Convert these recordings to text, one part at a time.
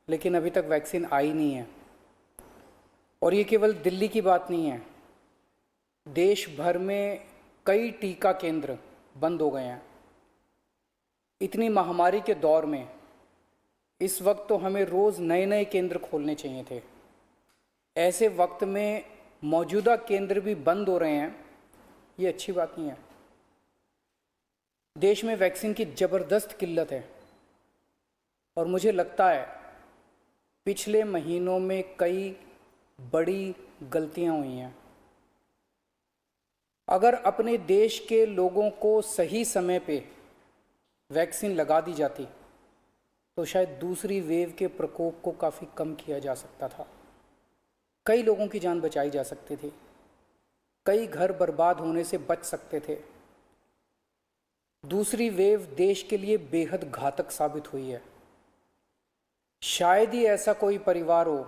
लेकिन अभी तक वैक्सीन आई नहीं है। और ये केवल दिल्ली की बात नहीं है, देश भर में कई टीका केंद्र बंद हो गए हैं। इतनी महामारी के दौर में इस वक्त तो हमें रोज़ नए नए केंद्र खोलने चाहिए थे। ऐसे वक्त में मौजूदा केंद्र भी बंद हो रहे हैं, ये अच्छी बात नहीं है। देश में वैक्सीन की ज़बरदस्त किल्लत है और मुझे लगता है पिछले महीनों में कई बड़ी गलतियां हुई हैं। अगर अपने देश के लोगों को सही समय पे वैक्सीन लगा दी जाती तो शायद दूसरी वेव के प्रकोप को काफ़ी कम किया जा सकता था। कई लोगों की जान बचाई जा सकती थी, कई घर बर्बाद होने से बच सकते थे। दूसरी वेव देश के लिए बेहद घातक साबित हुई है। शायद ही ऐसा कोई परिवार हो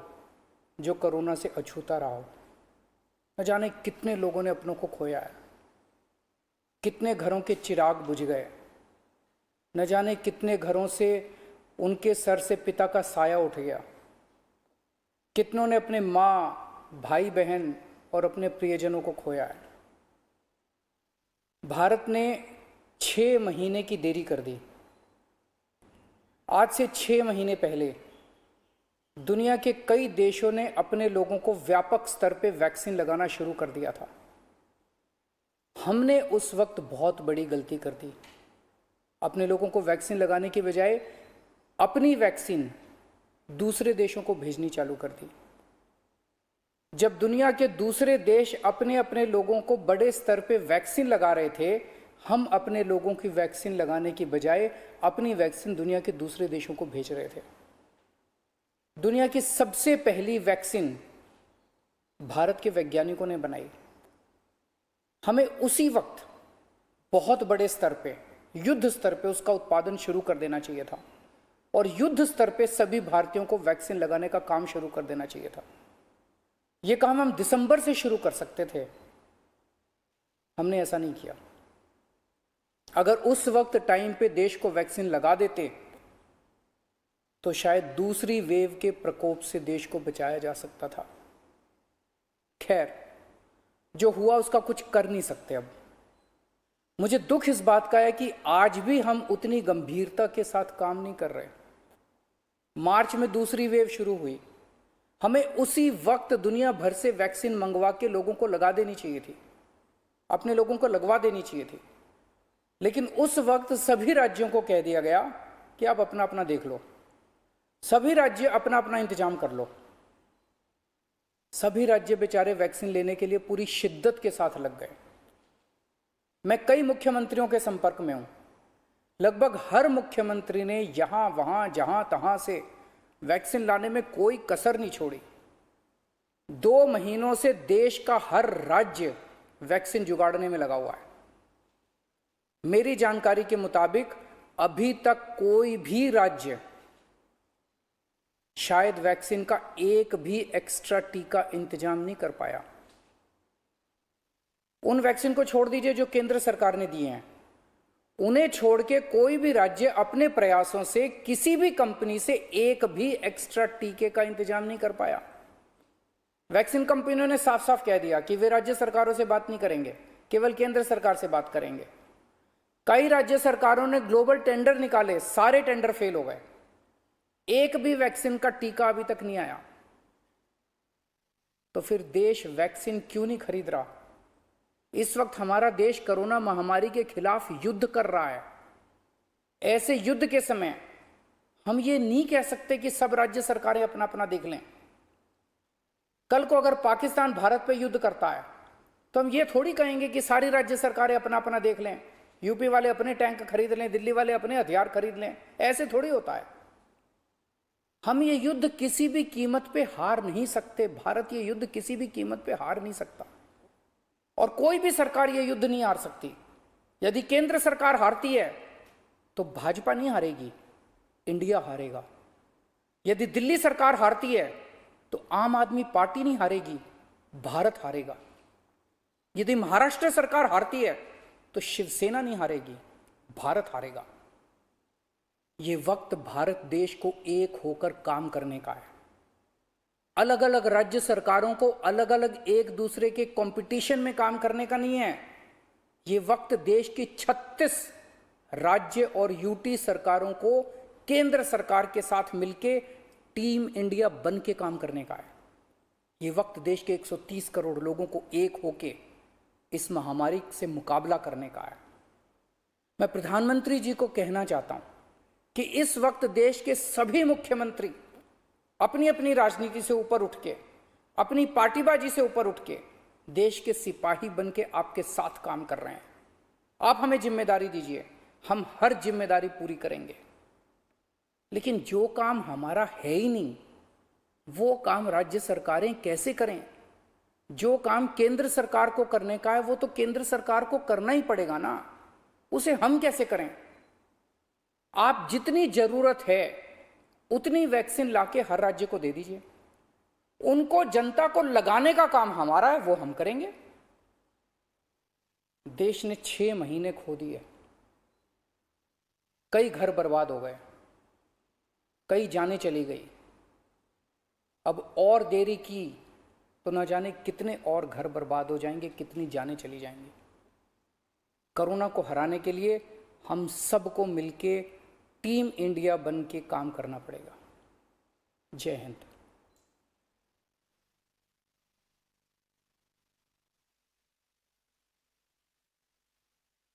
जो कोरोना से अछूता रहा हो। न जाने कितने लोगों ने अपनों को खोया है, कितने घरों के चिराग बुझ गए, न जाने कितने घरों से उनके सर से पिता का साया उठ गया, कितनों ने अपने माँ, भाई बहन और अपने प्रियजनों को खोया है। भारत ने 6 महीने की देरी कर दी। आज से 6 महीने पहले दुनिया के कई देशों ने अपने लोगों को व्यापक स्तर पे वैक्सीन लगाना शुरू कर दिया था। हमने उस वक्त बहुत बड़ी गलती कर दी। अपने लोगों को वैक्सीन लगाने की बजाय अपनी वैक्सीन दूसरे देशों को भेजनी चालू कर दी। जब दुनिया के दूसरे देश अपने अपने लोगों को बड़े स्तर पे वैक्सीन लगा रहे थे, हम अपने लोगों की वैक्सीन लगाने की बजाय अपनी वैक्सीन दुनिया के दूसरे देशों को भेज रहे थे। दुनिया की सबसे पहली वैक्सीन भारत के वैज्ञानिकों ने बनाई। हमें उसी वक्त बहुत बड़े स्तर पे, युद्ध स्तर पे उसका उत्पादन शुरू कर देना चाहिए था और युद्ध स्तर पे सभी भारतीयों को वैक्सीन लगाने का काम शुरू कर देना चाहिए था। यह काम हम दिसंबर से शुरू कर सकते थे, हमने ऐसा नहीं किया। अगर उस वक्त टाइम पे देश को वैक्सीन लगा देते तो शायद दूसरी वेव के प्रकोप से देश को बचाया जा सकता था। खैर, जो हुआ उसका कुछ कर नहीं सकते। अब मुझे दुख इस बात का है कि आज भी हम उतनी गंभीरता के साथ काम नहीं कर रहे। मार्च में दूसरी वेव शुरू हुई, हमें उसी वक्त दुनिया भर से वैक्सीन मंगवा के लोगों को लगा देनी चाहिए थी, अपने लोगों को लगवा देनी चाहिए थी। लेकिन उस वक्त सभी राज्यों को कह दिया गया कि आप अपना अपना देख लो, सभी राज्य अपना अपना इंतजाम कर लो। सभी राज्य बेचारे वैक्सीन लेने के लिए पूरी शिद्दत के साथ लग गए। मैं कई मुख्यमंत्रियों के संपर्क में हूं। लगभग हर मुख्यमंत्री ने यहां वहां जहां तहां से वैक्सीन लाने में कोई कसर नहीं छोड़ी। 2 महीनों से देश का हर राज्य वैक्सीन जुगाड़ने में लगा हुआ है। मेरी जानकारी के मुताबिक अभी तक कोई भी राज्य शायद वैक्सीन का एक भी एक्स्ट्रा टीका इंतजाम नहीं कर पाया। उन वैक्सीन को छोड़ दीजिए जो केंद्र सरकार ने दिए हैं, उन्हें छोड़ के कोई भी राज्य अपने प्रयासों से किसी भी कंपनी से एक भी एक्स्ट्रा टीके का इंतजाम नहीं कर पाया। वैक्सीन कंपनियों ने साफ साफ कह दिया कि वे राज्य सरकारों से बात नहीं करेंगे, केवल केंद्र सरकार से बात करेंगे। कई राज्य सरकारों ने ग्लोबल टेंडर निकाले, सारे टेंडर फेल हो गए। एक भी वैक्सीन का टीका अभी तक नहीं आया। तो फिर देश वैक्सीन क्यों नहीं खरीद रहा? इस वक्त हमारा देश कोरोना महामारी के खिलाफ युद्ध कर रहा है। ऐसे युद्ध के समय हम ये नहीं कह सकते कि सब राज्य सरकारें अपना अपना देख लें। कल को अगर पाकिस्तान भारत पे युद्ध करता है तो हम ये थोड़ी कहेंगे कि सारी राज्य सरकारें अपना अपना देख लें, यूपी वाले अपने टैंक खरीद लें, दिल्ली वाले अपने हथियार खरीद लें। ऐसे थोड़ी होता है। हम ये युद्ध किसी भी कीमत पे हार नहीं सकते। भारत ये युद्ध किसी भी कीमत पे हार नहीं सकता और कोई भी सरकार ये युद्ध नहीं हार सकती। यदि केंद्र सरकार हारती है तो भाजपा नहीं हारेगी, इंडिया हारेगा। यदि दिल्ली सरकार हारती है तो आम आदमी पार्टी नहीं हारेगी, भारत हारेगा। यदि महाराष्ट्र सरकार हारती है तो शिवसेना नहीं हारेगी, भारत हारेगा। ये वक्त भारत देश को एक होकर काम करने का है। अलग अलग राज्य सरकारों को अलग अलग एक दूसरे के कंपटीशन में काम करने का नहीं है। ये वक्त देश की 36 राज्य और यूटी सरकारों को केंद्र सरकार के साथ मिलके टीम इंडिया बन के काम करने का है। ये वक्त देश के 130 करोड़ लोगों को एक होके इस महामारी से मुकाबला करने का है। मैं प्रधानमंत्री जी को कहना चाहता हूं कि इस वक्त देश के सभी मुख्यमंत्री अपनी अपनी राजनीति से ऊपर उठ के, अपनी पार्टीबाजी से ऊपर उठ के देश के सिपाही बन के आपके साथ काम कर रहे हैं। आप हमें जिम्मेदारी दीजिए, हम हर जिम्मेदारी पूरी करेंगे। लेकिन जो काम हमारा है ही नहीं, वो काम राज्य सरकारें कैसे करें? जो काम केंद्र सरकार को करने का है वो तो केंद्र सरकार को करना ही पड़ेगा ना, उसे हम कैसे करें? आप जितनी जरूरत है उतनी वैक्सीन लाके हर राज्य को दे दीजिए। उनको जनता को लगाने का काम हमारा है, वो हम करेंगे। देश ने 6 महीने खो दिए, कई घर बर्बाद हो गए, कई जानें चली गई। अब और देरी की तो न जाने कितने और घर बर्बाद हो जाएंगे, कितनी जानें चली जाएंगी। कोरोना को हराने के लिए हम सबको मिलके टीम इंडिया बन के काम करना पड़ेगा। जय Hind.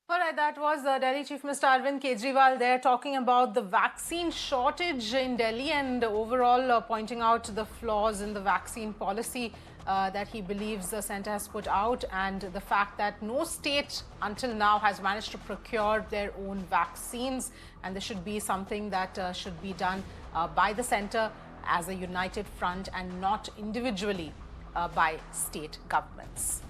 All right, that was Delhi Chief Minister Arvind Kejriwal there talking about the vaccine shortage in Delhi and overall pointing out the flaws in the vaccine policy that he believes the centre has put out, and the fact that no state until now has managed to procure their own vaccines, and this should be something that should be done by the centre as a united front and not individually by state governments.